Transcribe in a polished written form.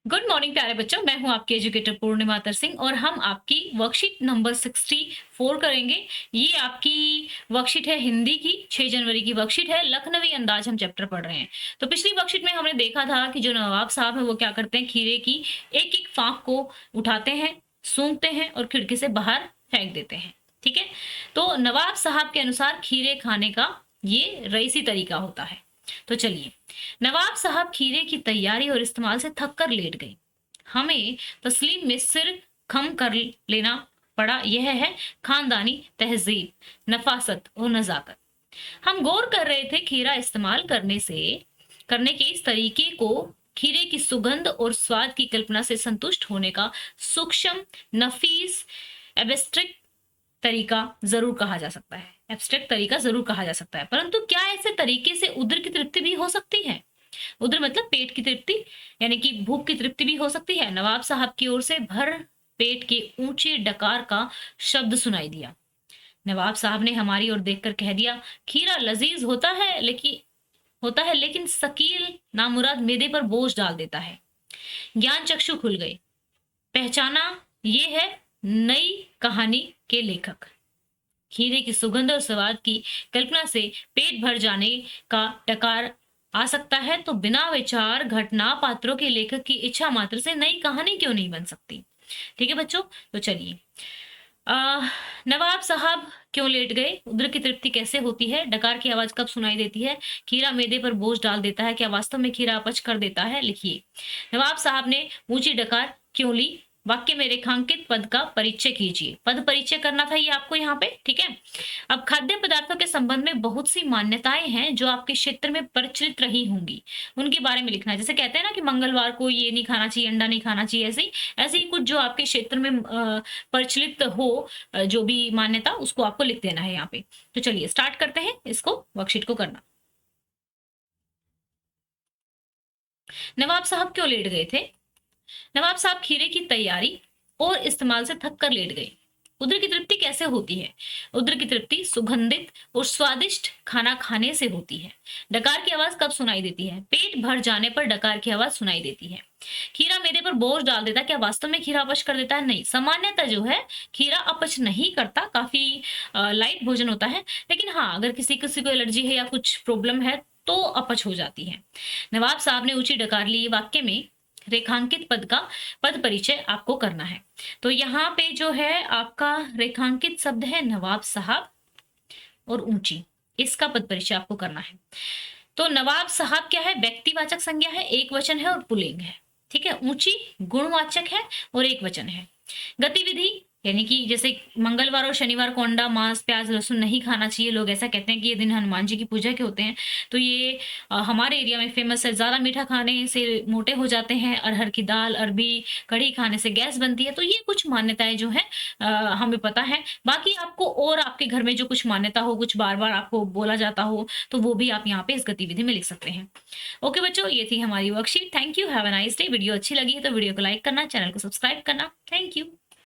Good morning प्यारे बच्चों, मैं हूं आपकी एजुकेटर पूर्णिमा तर सिंह और हम आपकी वर्कशीट नंबर 64 करेंगे। ये आपकी वर्कशीट है हिंदी की 6 जनवरी की वर्कशीट है। लखनवी अंदाज हम चैप्टर पढ़ रहे हैं। तो पिछली वर्कशीट में हमने देखा था कि जो नवाब साहब है वो क्या करते हैं, खीरे की एक एक फांक को उठाते हैं, सूंघते हैं और खिड़की से बाहर फेंक देते हैं। ठीक है, तो नवाब साहब के अनुसार खीरे खाने का ये रईसी तरीका होता है। तो चलिए, नवाब साहब खीरे की तैयारी और इस्तेमाल से थक कर लेट गए। हमें तस्लीम में सिर खम कर लेना पड़ा। यह है खानदानी तहजीब, नफासत और नजाकत। हम गौर कर रहे थे खीरा इस्तेमाल करने के इस तरीके को खीरे की सुगंध और स्वाद की कल्पना से संतुष्ट होने का सूक्ष्म, नफीस, एब्स्ट्रैक्ट तरीका जरूर कहा जा सकता है। एब्स्ट्रैक्ट तरीका जरूर कहा जा सकता है, परंतु क्या ऐसे तरीके से उदर की तृप्ति भी हो सकती है? उधर मतलब पेट की तृप्ति, यानी कि भूख की तृप्ति भी हो सकती है। नवाब साहब की ओर से भर पेट के ऊंचे डकार का शब्द सुनाई दिया। नवाब साहब ने हमारी ओर देखकर कह दिया, खीरा लजीज होता है लेकिन शकील नामुराद मैदे पर बोझ डाल देता है। ज्ञान चक्षु खुल गए। पहचाना, ये है नई कहानी के लेखक। खीरे की सुगंध और स्वाद की कल्पना से पेट भर जाने का डकार आ सकता है, तो बिना विचार घटना पात्रों के लेखक की इच्छा मात्र से नई कहानी क्यों नहीं बन सकती? ठीक है बच्चों, तो चलिए, नवाब साहब क्यों लेट गए? उधर की तृप्ति कैसे होती है? डकार की आवाज कब सुनाई देती है? खीरा मैदे पर बोझ डाल देता है, क्या वास्तव में खीरा अपच कर देता है? लिखिए, नवाब साहब ने ऊंची डकार क्यों ली? वाक्य में रेखांकित पद का परिचय कीजिए। पद परिचय करना था ये आपको यहाँ पे। ठीक है, अब खाद्य पदार्थों के संबंध में बहुत सी मान्यताएं हैं जो आपके क्षेत्र में प्रचलित रही होंगी, उनके बारे में लिखना है। जैसे कहते हैं ना कि मंगलवार को ये नहीं खाना चाहिए, अंडा नहीं खाना चाहिए, ऐसे ही कुछ जो आपके क्षेत्र में प्रचलित हो, जो भी मान्यता, उसको आपको लिख देना है यहाँ पे। तो चलिए स्टार्ट करते हैं इसको, वर्कशीट को करना। नवाब साहब क्यों लेट गए थे? नवाब साहब खीरे की तैयारी और इस्तेमाल से थक कर लेट गए। उधर की तृप्ति कैसे होती है? उधर की तृप्ति सुगंधित और स्वादिष्ट खाना खाने से होती है। डकार की आवाज कब सुनाई देती है? पेट भर जाने पर डकार की आवाज सुनाई देती है। खीरा मैदे पर बोझ डाल देता है, क्या वास्तव में खीरा अपच कर देता है? नहीं, सामान्यतः जो है खीरा अपच नहीं करता, काफी लाइट भोजन होता है। लेकिन हाँ, अगर किसी किसी को एलर्जी है या कुछ प्रॉब्लम है तो अपच हो जाती है। नवाब साहब ने ऊंची डकार ली। वाक्य में रेखांकित पद का पद परिचय आपको करना है। तो यहाँ पे जो है आपका रेखांकित शब्द है नवाब साहब और ऊंची, इसका पद परिचय आपको करना है। तो नवाब साहब क्या है? व्यक्तिवाचक संज्ञा है, एक वचन है और पुल्लिंग है। ठीक है, ऊंची गुणवाचक है और एक वचन है। गतिविधि, यानी कि जैसे मंगलवार और शनिवार को अंडा, मांस, प्याज, लहसुन नहीं खाना चाहिए। लोग ऐसा कहते हैं कि ये दिन हनुमान जी की पूजा के होते हैं। तो ये हमारे एरिया में फेमस है। ज्यादा मीठा खाने से मोटे हो जाते हैं। अरहर की दाल, अरबी कढ़ी खाने से गैस बनती है। तो ये कुछ मान्यताएं जो है हमें पता है। बाकी आपको और आपके घर में जो कुछ मान्यता हो, कुछ बार बार आपको बोला जाता हो, तो वो भी आप यहाँ पे इस गतिविधि में लिख सकते हैं। ओके बच्चों, ये थी हमारी worksheet. Thank you, have a nice day. Video अच्छी लगी है तो वीडियो को लाइक करना, चैनल को सब्सक्राइब करना। Thank you.